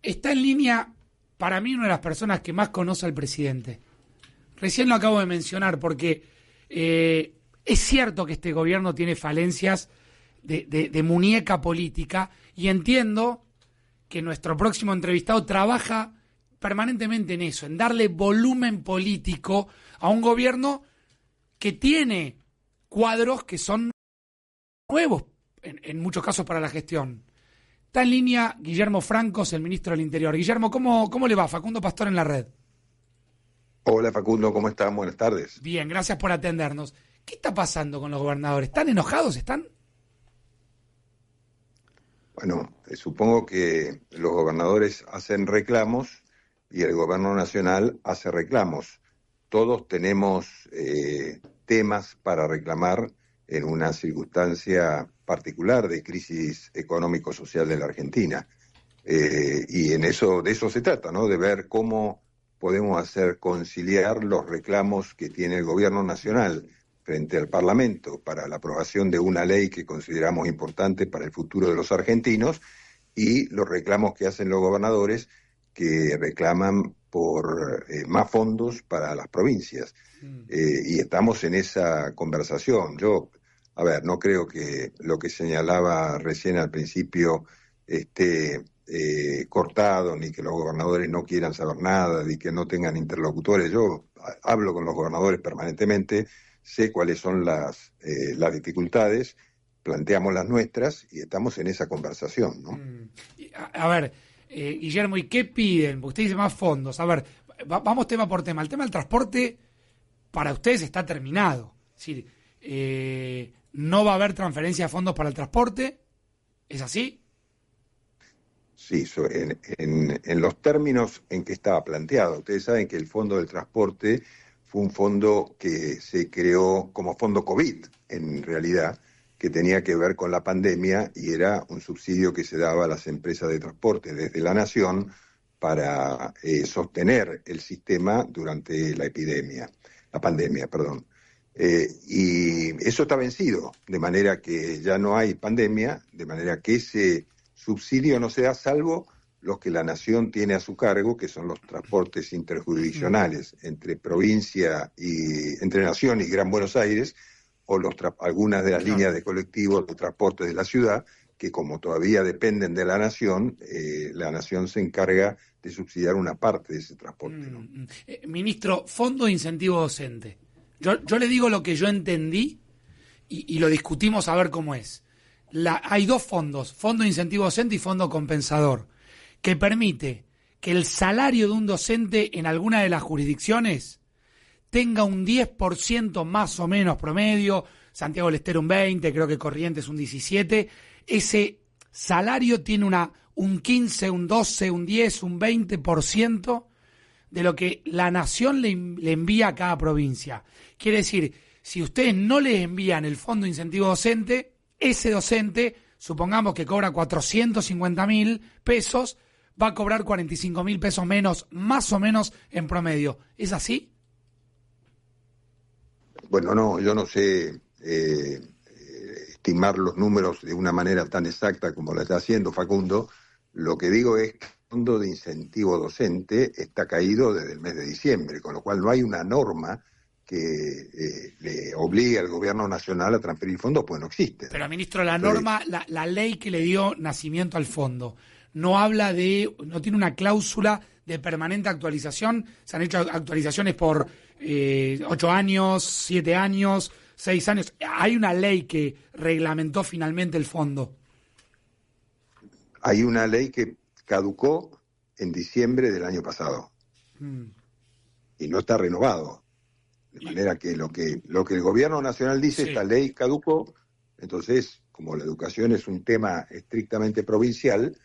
está en línea, para mí, una de las personas que más conoce al presidente. Recién lo acabo de mencionar porque es cierto que este gobierno tiene falencias de muñeca política y entiendo que nuestro próximo entrevistado trabaja permanentemente en eso, en darle volumen político a un gobierno que tiene cuadros que son nuevos, en muchos casos, para la gestión. Está en línea Guillermo Francos, el ministro del Interior. Guillermo, ¿cómo le va? Facundo Pastor en la red. Hola Facundo, ¿cómo están? Buenas tardes. Bien, gracias por atendernos. ¿Qué está pasando con los gobernadores? ¿Están enojados? ¿Están? Bueno, supongo que los gobernadores hacen reclamos y el gobierno nacional hace reclamos. Todos tenemos temas para reclamar en una circunstancia particular de crisis económico-social de la Argentina. Y de eso se trata, ¿no? De ver cómo podemos hacer conciliar los reclamos que tiene el gobierno nacional frente al Parlamento para la aprobación de una ley que consideramos importante para el futuro de los argentinos y los reclamos que hacen los gobernadores que reclaman por más fondos para las provincias. Y estamos en esa conversación. Yo, no creo que lo que señalaba recién al principio esté cortado, ni que los gobernadores no quieran saber nada, ni que no tengan interlocutores. Yo hablo con los gobernadores permanentemente, sé cuáles son las dificultades, planteamos las nuestras y estamos en esa conversación, ¿no? A ver, Guillermo, ¿y qué piden? Porque usted dice más fondos. A ver, vamos tema por tema. El tema del transporte para ustedes está terminado. Es decir, no va a haber transferencia de fondos para el transporte. ¿Es así? Sí, en los términos en que estaba planteado. Ustedes saben que el Fondo del Transporte fue un fondo que se creó como fondo COVID, en realidad, que tenía que ver con la pandemia y era un subsidio que se daba a las empresas de transporte desde la Nación para sostener el sistema durante la pandemia, perdón. Y eso está vencido, de manera que ya no hay pandemia, de manera que ese subsidio no se da salvo los que la Nación tiene a su cargo, que son los transportes interjurisdiccionales entre provincia y entre Nación y Gran Buenos Aires, o algunas de las líneas de colectivos de transporte de la ciudad, que como todavía dependen de la Nación se encarga de subsidiar una parte de ese transporte, ¿no? Ministro, Fondo de Incentivo Docente. Yo le digo lo que yo entendí y lo discutimos a ver cómo es. Hay dos fondos, Fondo de Incentivo Docente y Fondo Compensador, que permite que el salario de un docente en alguna de las jurisdicciones tenga un 10% más o menos promedio, Santiago del Estero un 20%, creo que Corrientes un 17%, ese salario tiene un 15%, un 12%, un 10%, un 20% de lo que la Nación le envía a cada provincia. Quiere decir, si ustedes no les envían el Fondo de Incentivo Docente, ese docente, supongamos que cobra 450.000 pesos, va a cobrar 45.000 pesos menos, más o menos en promedio. ¿Es así? Bueno, no, yo no sé estimar los números de una manera tan exacta como lo está haciendo Facundo. Lo que digo es que el Fondo de Incentivo Docente está caído desde el mes de diciembre, con lo cual no hay una norma que le obligue al gobierno nacional a transferir fondos, pues no existe. Pero, ministro, la norma, la ley que le dio nacimiento al fondo, no tiene una cláusula de permanente actualización. Se han hecho actualizaciones por 8 años, 7 años, 6 años. Hay una ley que reglamentó finalmente el fondo. Hay una ley que caducó en diciembre del año pasado y no está renovado. De manera que lo que el gobierno nacional dice, sí, esta ley caducó, entonces, como la educación es un tema estrictamente provincial,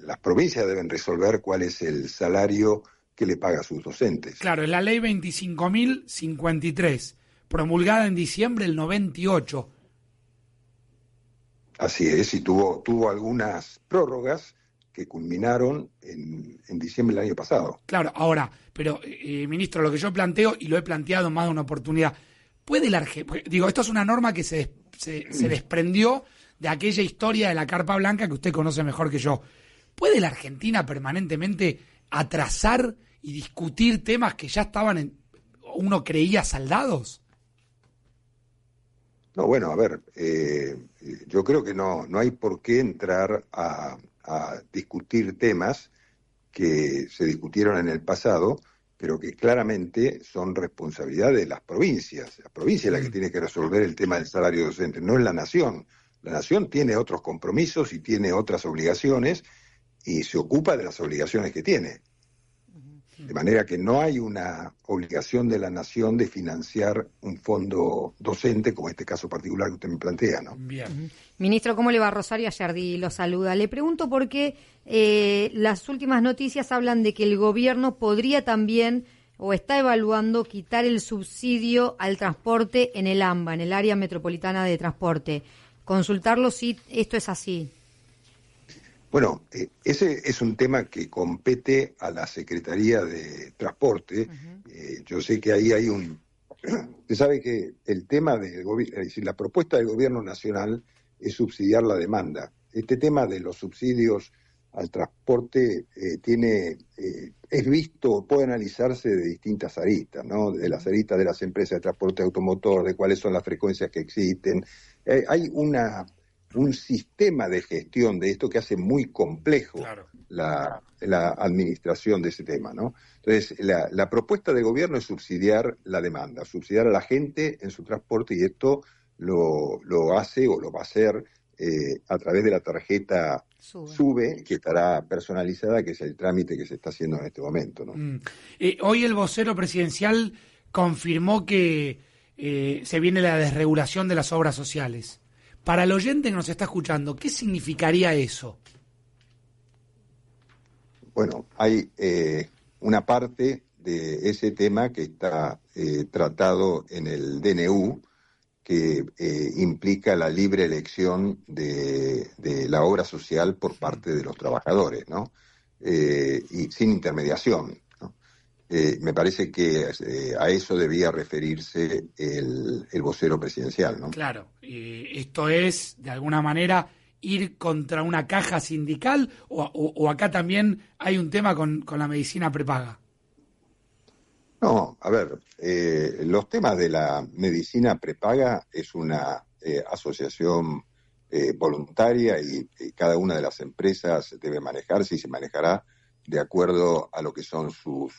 las provincias deben resolver cuál es el salario que le paga a sus docentes. Claro, es la ley 25.053, promulgada en diciembre del 98. Así es, y tuvo algunas prórrogas que culminaron en diciembre del año pasado. Claro, ahora, pero ministro, lo que yo planteo, y lo he planteado en más de una oportunidad, ¿puede esto es una norma que se desprendió de aquella historia de la carpa blanca que usted conoce mejor que yo. ¿Puede la Argentina permanentemente atrasar y discutir temas que ya estaban, uno creía, saldados? No, bueno, a ver, yo creo que no hay por qué entrar a discutir temas que se discutieron en el pasado, pero que claramente son responsabilidad de las provincias. La provincia es la que tiene que resolver el tema del salario docente, no es la nación. La nación tiene otros compromisos y tiene otras obligaciones y se ocupa de las obligaciones que tiene. De manera que no hay una obligación de la nación de financiar un fondo docente, como este caso particular que usted me plantea, ¿no? Bien. Ministro, ¿cómo le va? Rosario Ayardi lo saluda. Le pregunto porque las últimas noticias hablan de que el gobierno podría también, o está evaluando, quitar el subsidio al transporte en el AMBA, en el Área Metropolitana de Transporte. Consultarlo si esto es así. Bueno, ese es un tema que compete a la Secretaría de Transporte. Yo sé que ahí hay Usted sabe que el tema del gobierno, es decir, la propuesta del Gobierno Nacional es subsidiar la demanda. Este tema de los subsidios al transporte es visto, puede analizarse de distintas aristas, ¿no? De las aristas de las empresas de transporte automotor, de cuáles son las frecuencias que existen. Hay un sistema de gestión de esto que hace muy complejo la administración de ese tema, ¿no? Entonces, la propuesta del gobierno es subsidiar la demanda, subsidiar a la gente en su transporte, y esto lo hace o lo va a hacer a través de la tarjeta SUBE, que estará personalizada, que es el trámite que se está haciendo en este momento, ¿no? Hoy el vocero presidencial confirmó que se viene la desregulación de las obras sociales. Para el oyente que nos está escuchando, ¿qué significaría eso? Bueno, hay una parte de ese tema que está tratado en el DNU, que implica la libre elección de la obra social por parte de los trabajadores, ¿no? Y sin intermediación, ¿no? Me parece que a eso debía referirse el vocero presidencial, ¿no? Claro, esto es, de alguna manera, ir contra una caja sindical, o acá también hay un tema con la medicina prepaga. No, a ver, los temas de la medicina prepaga es una asociación voluntaria y cada una de las empresas debe manejarse y se manejará de acuerdo a lo que son sus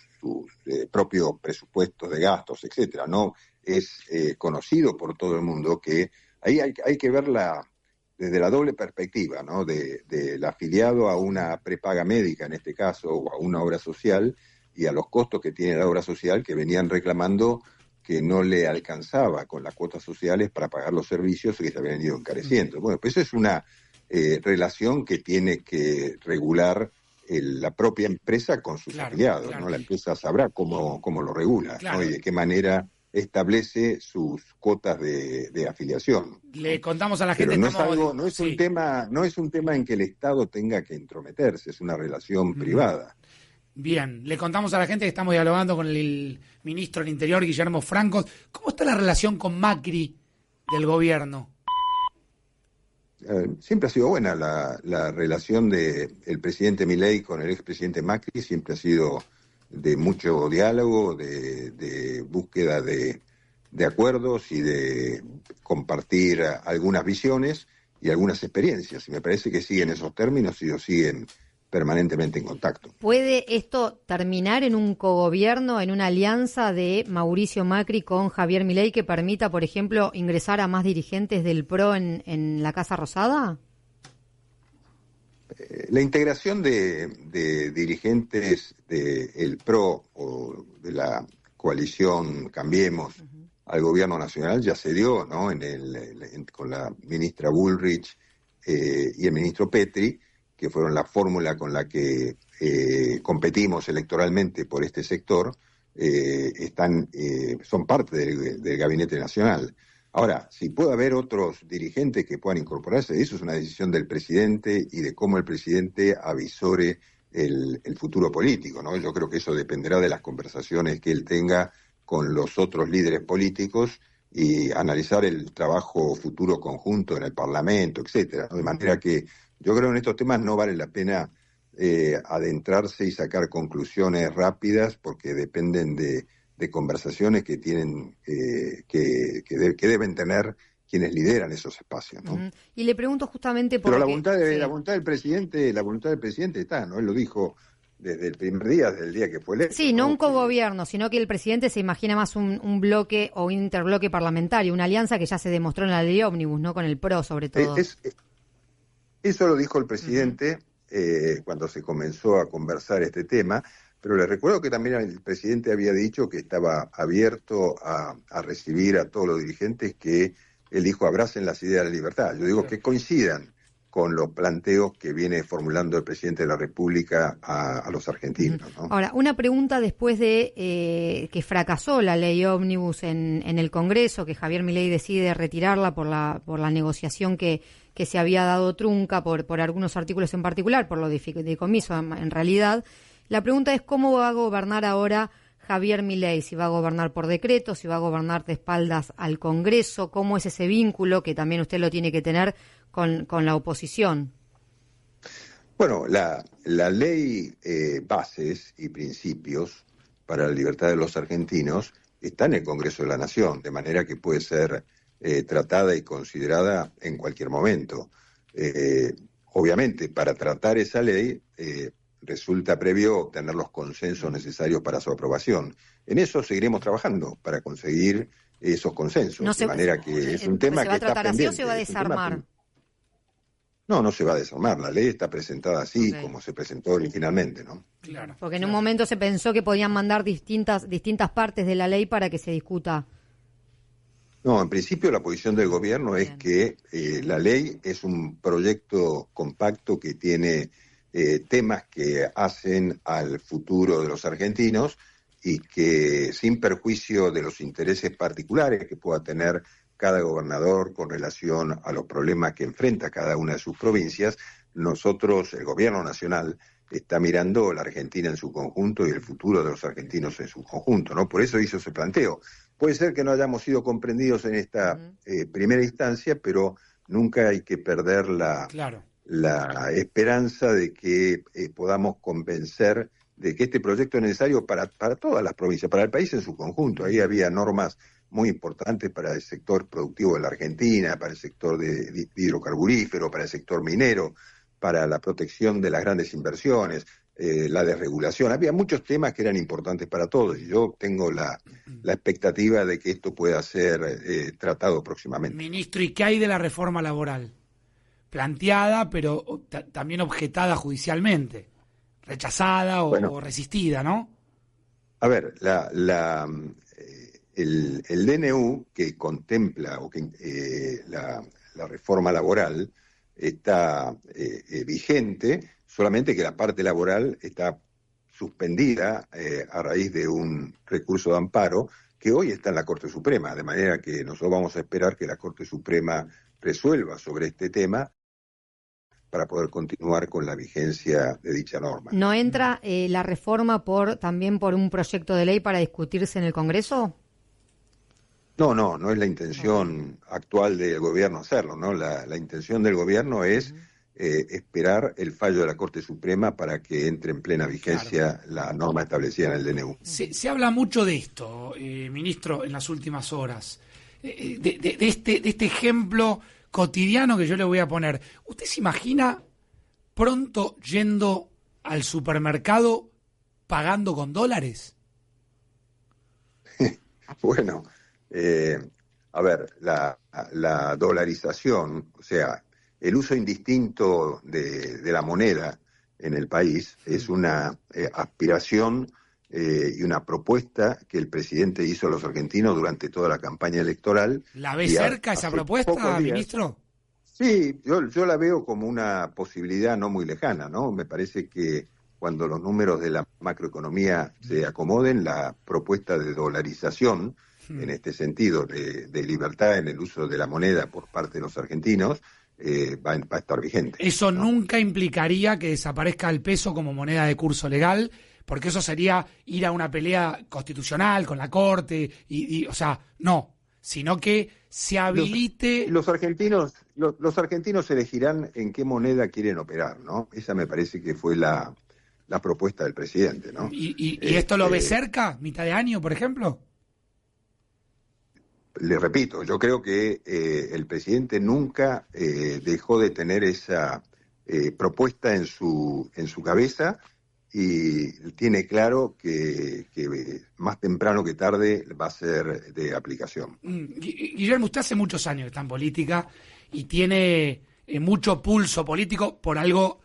propios presupuestos de gastos, etcétera. No es conocido por todo el mundo que ahí hay que verla desde la doble perspectiva, ¿no? Del afiliado a una prepaga médica, en este caso, o a una obra social, y a los costos que tiene la obra social, que venían reclamando que no le alcanzaba con las cuotas sociales para pagar los servicios que se habían ido encareciendo. Bueno, pues eso es una relación que tiene que regular la propia empresa con sus afiliados, ¿no? La empresa sabrá cómo lo regula, ¿no? Y de qué manera establece sus cuotas de afiliación. Le contamos a la gente... Pero no es un tema en que el Estado tenga que entrometerse, es una relación privada. Bien, le contamos a la gente que estamos dialogando con el ministro del Interior, Guillermo Francos. ¿Cómo está la relación con Macri del gobierno? Siempre ha sido buena la relación del presidente Milei con el expresidente Macri, siempre ha sido de mucho diálogo, de búsqueda de acuerdos y de compartir algunas visiones y algunas experiencias. Y me parece que siguen esos términos y lo siguen permanentemente en contacto. ¿Puede esto terminar en un cogobierno, en una alianza de Mauricio Macri con Javier Milei que permita, por ejemplo, ingresar a más dirigentes del PRO en la Casa Rosada? La integración de dirigentes del PRO o de la coalición Cambiemos al gobierno nacional ya se dio, ¿no? Con la ministra Bullrich y el ministro Petri, que fueron la fórmula con la que competimos electoralmente por este sector, son parte del Gabinete Nacional. Ahora, si puede haber otros dirigentes que puedan incorporarse, eso es una decisión del presidente y de cómo el presidente avisore el futuro político, ¿no? Yo creo que eso dependerá de las conversaciones que él tenga con los otros líderes políticos y analizar el trabajo futuro conjunto en el Parlamento, etcétera, ¿no? De manera que yo creo que en estos temas no vale la pena adentrarse y sacar conclusiones rápidas porque dependen de conversaciones que tienen que deben tener quienes lideran esos espacios, ¿no? Uh-huh. Y le pregunto justamente por pero la voluntad del presidente está, ¿no? Él lo dijo desde el primer día, desde el día que fue electo. Sí, no un cogobierno, sino que el presidente se imagina más un bloque o un interbloque parlamentario, una alianza que ya se demostró en la ley ómnibus, ¿no? Con el PRO, sobre todo. Eso lo dijo el presidente cuando se comenzó a conversar este tema, pero le recuerdo que también el presidente había dicho que estaba abierto a recibir a todos los dirigentes que él dijo abracen las ideas de la libertad. Yo digo que coincidan con los planteos que viene formulando el presidente de la República a los argentinos, ¿no? Ahora, una pregunta después de que fracasó la ley ómnibus en el Congreso, que Javier Milei decide retirarla por la negociación que se había dado trunca por algunos artículos en particular, por lo de comiso en realidad. La pregunta es cómo va a gobernar ahora Javier Milei, si va a gobernar por decreto, si va a gobernar de espaldas al Congreso, cómo es ese vínculo que también usted lo tiene que tener con la oposición. Bueno, la ley bases y principios para la libertad de los argentinos está en el Congreso de la Nación, de manera que puede ser tratada y considerada en cualquier momento. Obviamente, para tratar esa ley resulta previo obtener los consensos necesarios para su aprobación. En eso seguiremos trabajando para conseguir esos consensos, de manera que es un tema que está pendiente. ¿Se va a tratar así o se va a desarmar? No se va a desarmar. La ley está presentada así, como se presentó originalmente, ¿no? Claro. Porque en un momento se pensó que podían mandar distintas partes de la ley para que se discuta. No, en principio la posición del gobierno es que la ley es un proyecto compacto que tiene temas que hacen al futuro de los argentinos y que sin perjuicio de los intereses particulares que pueda tener cada gobernador con relación a los problemas que enfrenta cada una de sus provincias, nosotros, el gobierno nacional, está mirando la Argentina en su conjunto y el futuro de los argentinos en su conjunto, ¿no? Por eso hizo ese planteo. Puede ser que no hayamos sido comprendidos en esta primera instancia, pero nunca hay que perder la esperanza de que podamos convencer de que este proyecto es necesario para todas las provincias, para el país en su conjunto. Ahí había normas muy importantes para el sector productivo de la Argentina, para el sector de hidrocarburífero, para el sector minero, para la protección de las grandes inversiones, la desregulación. Había muchos temas que eran importantes para todos y yo tengo la expectativa de que esto pueda ser tratado próximamente. Ministro, ¿y qué hay de la reforma laboral? Planteada, pero también objetada judicialmente, rechazada o resistida, ¿no? A ver, el DNU que contempla la reforma laboral está vigente, solamente que la parte laboral está suspendida a raíz de un recurso de amparo que hoy está en la Corte Suprema, de manera que nosotros vamos a esperar que la Corte Suprema resuelva sobre este tema para poder continuar con la vigencia de dicha norma. ¿No entra la reforma también por un proyecto de ley para discutirse en el Congreso? No es la intención actual del gobierno hacerlo, ¿no? La intención del gobierno es esperar el fallo de la Corte Suprema para que entre en plena vigencia la norma establecida en el DNU. Se habla mucho de esto, ministro, en las últimas horas, de este ejemplo cotidiano que yo le voy a poner. ¿Usted se imagina pronto yendo al supermercado pagando con dólares? Bueno, a ver, la dolarización, o sea, el uso indistinto de la moneda en el país es una aspiración y una propuesta que el presidente hizo a los argentinos durante toda la campaña electoral. ¿La ve cerca esa propuesta, ministro? Sí, yo la veo como una posibilidad no muy lejana, ¿no? Me parece que cuando los números de la macroeconomía se acomoden, la propuesta de dolarización, en este sentido, de libertad en el uso de la moneda por parte de los argentinos, va a estar vigente. Eso nunca implicaría que desaparezca el peso como moneda de curso legal, porque eso sería ir a una pelea constitucional con la Corte, o sea, no. sino que se habilite... Los argentinos elegirán en qué moneda quieren operar, ¿no? Esa me parece que fue la propuesta del presidente, ¿no? ¿Y esto lo ve cerca, mitad de año, por ejemplo? Le repito, yo creo que el presidente nunca dejó de tener esa propuesta en su cabeza y tiene claro que más temprano que tarde va a ser de aplicación. Guillermo, usted hace muchos años que está en política y tiene mucho pulso político, por algo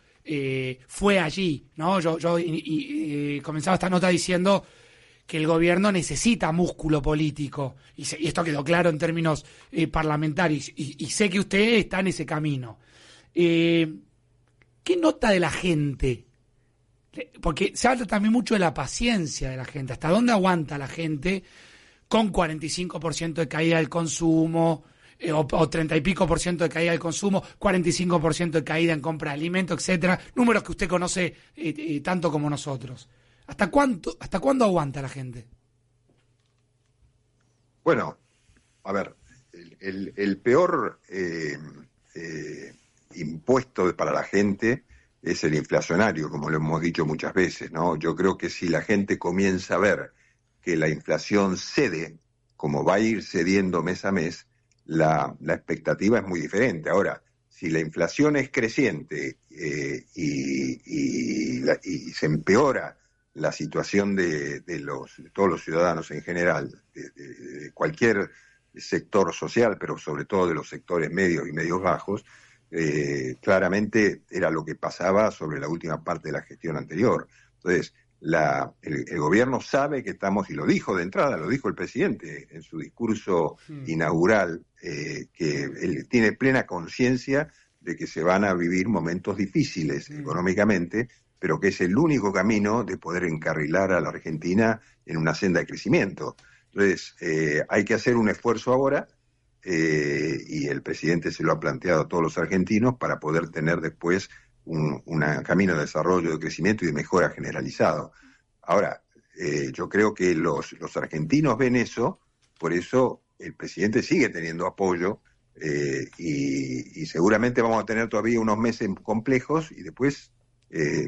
fue allí, ¿no? Yo comenzaba esta nota diciendo que el gobierno necesita músculo político, y esto quedó claro en términos parlamentarios, y sé que usted está en ese camino. ¿Qué nota de la gente? Porque se habla también mucho de la paciencia de la gente, hasta dónde aguanta la gente con 45% de caída del consumo, o 30 y pico por ciento de caída del consumo, 45% de caída en compra de alimentos, etcétera, números que usted conoce tanto como nosotros. ¿Hasta cuándo aguanta la gente? Bueno, a ver, el peor impuesto para la gente es el inflacionario, como lo hemos dicho muchas veces, ¿no? Yo creo que si la gente comienza a ver que la inflación cede, como va a ir cediendo mes a mes, la expectativa es muy diferente. Ahora, si la inflación es creciente y se empeora la situación de todos los ciudadanos en general, de cualquier sector social, pero sobre todo de los sectores medios y medios bajos, claramente era lo que pasaba sobre la última parte de la gestión anterior. Entonces, el gobierno sabe que estamos, y lo dijo de entrada, lo dijo el presidente en su discurso inaugural, que él tiene plena conciencia de que se van a vivir momentos difíciles económicamente, pero que es el único camino de poder encarrilar a la Argentina en una senda de crecimiento. Entonces, hay que hacer un esfuerzo ahora, y el presidente se lo ha planteado a todos los argentinos para poder tener después un camino de desarrollo, de crecimiento y de mejora generalizado. Ahora, yo creo que los argentinos ven eso, por eso el presidente sigue teniendo apoyo, y seguramente vamos a tener todavía unos meses complejos y después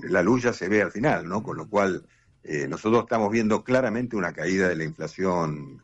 la luz ya se ve al final, ¿no? Con lo cual nosotros estamos viendo claramente una caída de la inflación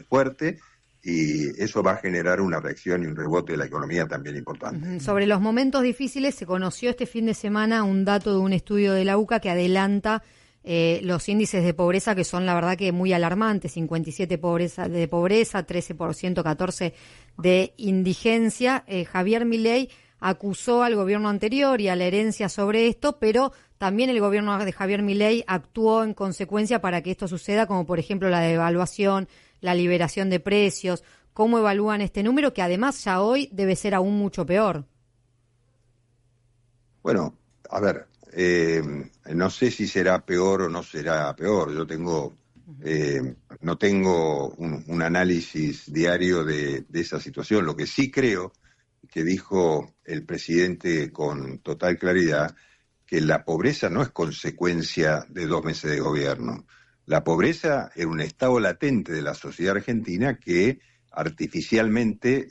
fuerte, y eso va a generar una reacción y un rebote de la economía también importante. Sobre los momentos difíciles, se conoció este fin de semana un dato de un estudio de la UCA que adelanta los índices de pobreza, que son la verdad que muy alarmantes: 57 de pobreza, 13%, 14% de indigencia. Javier Milei acusó al gobierno anterior y a la herencia sobre esto, pero también el gobierno de Javier Milei actuó en consecuencia para que esto suceda, como por ejemplo la devaluación, la liberación de precios. ¿Cómo evalúan este número, que además ya hoy debe ser aún mucho peor? Bueno, a ver, no sé si será peor o no será peor. Yo no tengo un análisis diario de esa situación. Lo que sí creo que dijo el presidente con total claridad, que la pobreza no es consecuencia de 2 meses de gobierno. La pobreza es un estado latente de la sociedad argentina que artificialmente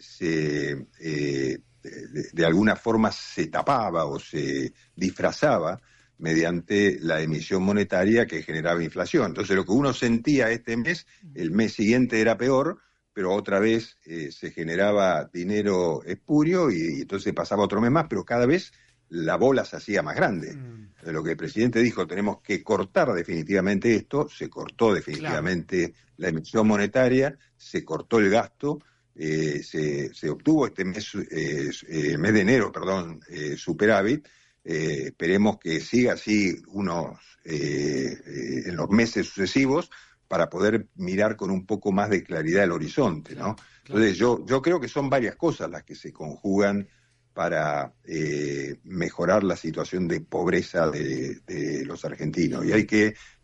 de alguna forma se tapaba o se disfrazaba mediante la emisión monetaria que generaba inflación. Entonces, lo que uno sentía este mes, el mes siguiente era peor, pero otra vez se generaba dinero espurio y entonces pasaba otro mes más, pero cada vez la bola se hacía más grande. Lo que el presidente dijo, tenemos que cortar definitivamente esto, se cortó definitivamente la emisión monetaria, se cortó el gasto, se obtuvo este mes de enero, superávit. Esperemos que siga así en los meses sucesivos, para poder mirar con un poco más de claridad el horizonte, ¿no? Entonces yo creo que son varias cosas las que se conjugan para mejorar la situación de pobreza de los argentinos. Y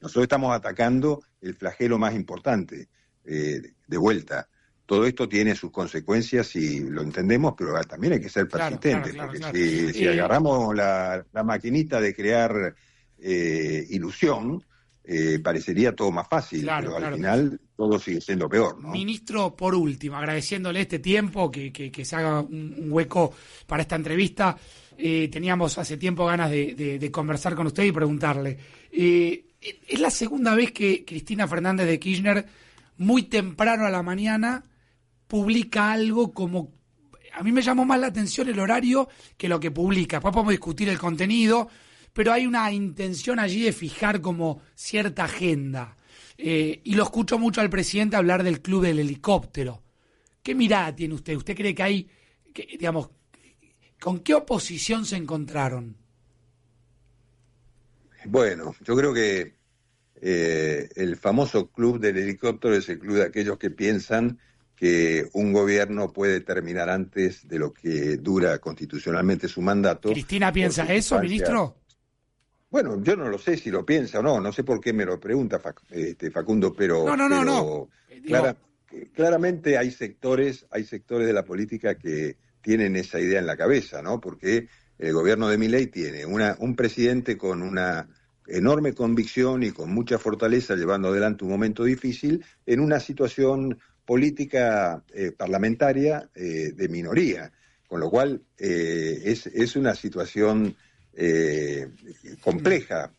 nosotros estamos atacando el flagelo más importante, de vuelta. Todo esto tiene sus consecuencias y lo entendemos, pero también hay que ser persistentes, porque si agarramos la maquinita de crear ilusión, parecería todo más fácil, Claro, pero claro. al final todo sigue siendo peor, ¿no? Ministro, por último, agradeciéndole este tiempo, que se haga un hueco para esta entrevista. Teníamos hace tiempo ganas de conversar con usted y preguntarle. Es la segunda vez que Cristina Fernández de Kirchner, muy temprano a la mañana, publica algo como... A mí me llamó más la atención el horario que lo que publica. Después podemos discutir el contenido, pero hay una intención allí de fijar como cierta agenda. Y lo escucho mucho al presidente hablar del club del helicóptero. ¿Qué mirada tiene usted? ¿Usted cree que hay, digamos, con qué oposición se encontraron? Bueno, yo creo que el famoso club del helicóptero es el club de aquellos que piensan que un gobierno puede terminar antes de lo que dura constitucionalmente su mandato. ¿Cristina piensa eso, ministro? Bueno, yo no lo sé si lo piensa o no sé por qué me lo pregunta Facundo, pero, No. Claramente hay sectores de la política que tienen esa idea en la cabeza, ¿no? Porque el gobierno de Milei tiene un presidente con una enorme convicción y con mucha fortaleza llevando adelante un momento difícil en una situación política parlamentaria de minoría, con lo cual es una situación compleja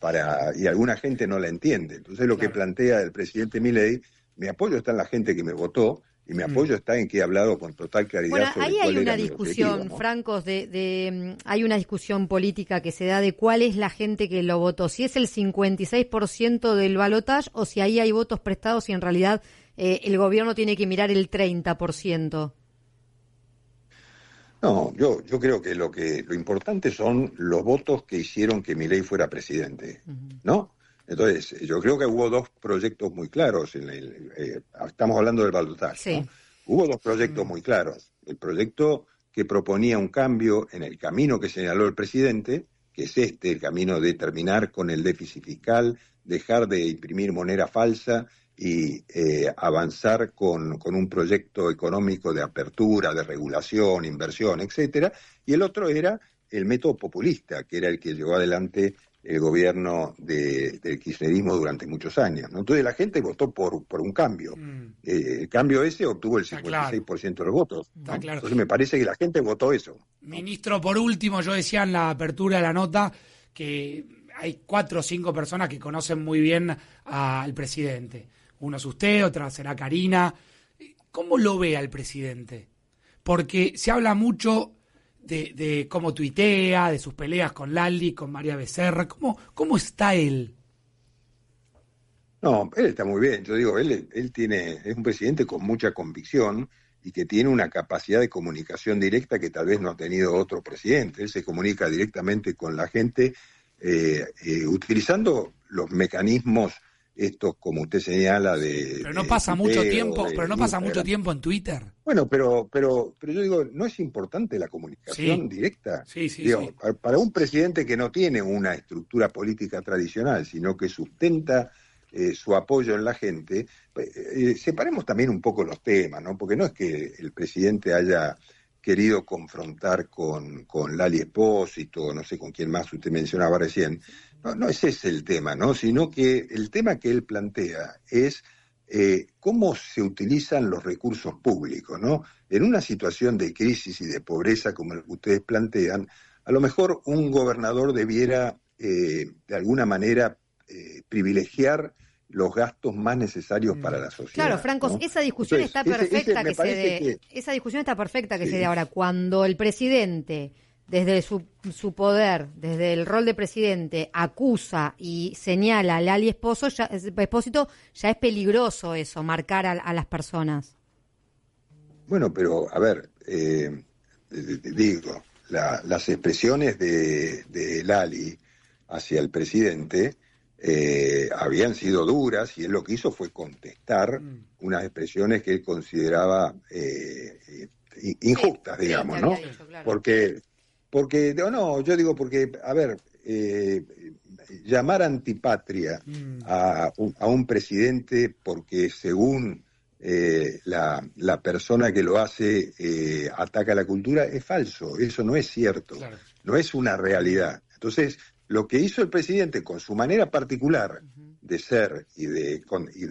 y alguna gente no la entiende. Entonces lo que plantea el presidente Milei, mi apoyo está en la gente que me votó y mi apoyo está en que he hablado con total claridad. Bueno, sobre ahí cuál hay una era mi discusión, objetivo, ¿no? Francos, hay una discusión política que se da de cuál es la gente que lo votó, si es el 56% del balotaje o si ahí hay votos prestados y en realidad el gobierno tiene que mirar el 30%. No, yo creo que lo importante son los votos que hicieron que Milei fuera presidente, ¿no? Entonces, yo creo que hubo dos proyectos muy claros. Estamos hablando del balotaje, Sí. ¿no? Hubo dos proyectos muy claros. El proyecto que proponía un cambio en el camino que señaló el presidente, que es el camino de terminar con el déficit fiscal, dejar de imprimir moneda falsa y avanzar con un proyecto económico de apertura, de regulación, inversión, etcétera. Y el otro era el método populista, que era el que llevó adelante el gobierno del kirchnerismo durante muchos años, ¿no? Entonces la gente votó por un cambio. El cambio ese obtuvo el 56% de los votos, ¿no? Está claro. Entonces me parece que la gente votó eso, ¿no? Ministro, por último, yo decía en la apertura de la nota que hay 4 o 5 personas que conocen muy bien al presidente. Uno es usted, otra será Karina. ¿Cómo lo ve al presidente? Porque se habla mucho de cómo tuitea, de sus peleas con Lali, con María Becerra. ¿Cómo está él? No, él está muy bien. Yo digo, él es un presidente con mucha convicción y que tiene una capacidad de comunicación directa que tal vez no ha tenido otro presidente. Él se comunica directamente con la gente utilizando los mecanismos estos, como usted señala, pero no pasa mucho tiempo en Twitter. Bueno, pero yo digo, ¿no es importante la comunicación directa? Sí. Para un presidente que no tiene una estructura política tradicional, sino que sustenta su apoyo en la gente, separemos también un poco los temas, ¿no? Porque no es que el presidente haya querido confrontar con Lali Espósito, no sé con quién más usted mencionaba recién. No ese es el tema, ¿no? Sino que el tema que él plantea es cómo se utilizan los recursos públicos, ¿no? En una situación de crisis y de pobreza como la que ustedes plantean, a lo mejor un gobernador debiera, de alguna manera, privilegiar los gastos más necesarios para la sociedad. Claro, Francos, ¿no? esa discusión está perfecta que se dé. Esa discusión está perfecta que se dé ahora. Cuando el presidente, desde su poder, desde el rol de presidente, acusa y señala a Lali Espósito, ya es peligroso eso, marcar a las personas. Bueno, pero a ver, digo, las expresiones de Lali hacia el presidente habían sido duras y él lo que hizo fue contestar unas expresiones que él consideraba injustas, digamos, ¿no? Dicho, claro. Porque, yo digo porque, a ver, llamar antipatria a un presidente porque según la persona que lo hace ataca la cultura es falso, eso no es cierto, claro. No es una realidad. Entonces, lo que hizo el presidente con su manera particular de ser y de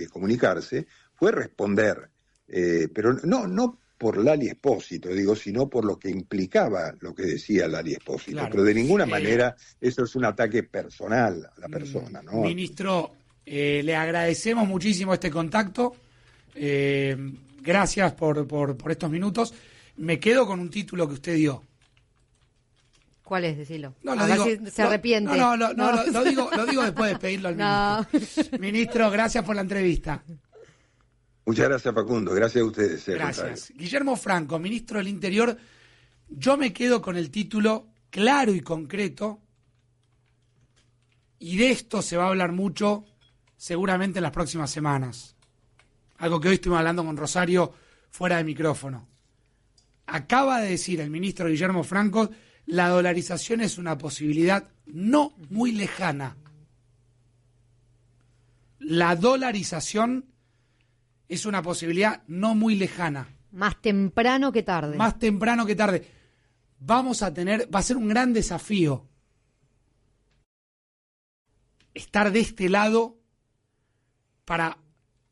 comunicarse fue responder, pero no por Lali Espósito, digo, sino por lo que implicaba lo que decía Lali Espósito. Claro. Pero de ninguna manera eso es un ataque personal a la persona, ¿no? Ministro, le agradecemos muchísimo este contacto. Gracias por estos minutos. Me quedo con un título que usted dio. ¿Cuál es? Decilo. No, A ver si se arrepiente. No, lo digo después de pedirlo al ministro. Ministro, gracias por la entrevista. Muchas gracias, Facundo. Gracias a ustedes. Gracias. Guillermo Franco, ministro del Interior. Yo me quedo con el título claro y concreto, y de esto se va a hablar mucho seguramente en las próximas semanas. Algo que hoy estuvimos hablando con Rosario fuera de micrófono. Acaba de decir el ministro Guillermo Franco, la dolarización es una posibilidad no muy lejana. La dolarización es una posibilidad no muy lejana. Más temprano que tarde. Más temprano que tarde. Va a ser un gran desafío estar de este lado para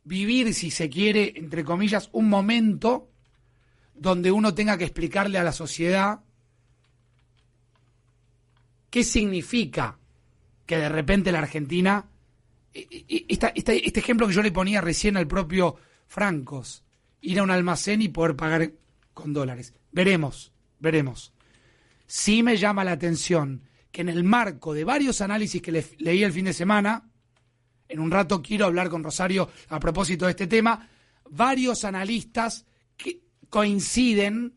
vivir, si se quiere, entre comillas, un momento donde uno tenga que explicarle a la sociedad qué significa que de repente la Argentina, este ejemplo que yo le ponía recién al propio Francos, ir a un almacén y poder pagar con dólares. Veremos. Sí me llama la atención que en el marco de varios análisis que leí el fin de semana, en un rato quiero hablar con Rosario a propósito de este tema, varios analistas que coinciden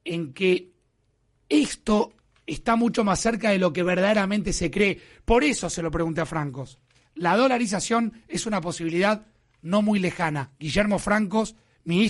en que esto está mucho más cerca de lo que verdaderamente se cree. Por eso se lo pregunté a Francos. La dolarización es una posibilidad no muy lejana. Guillermo Francos, ministro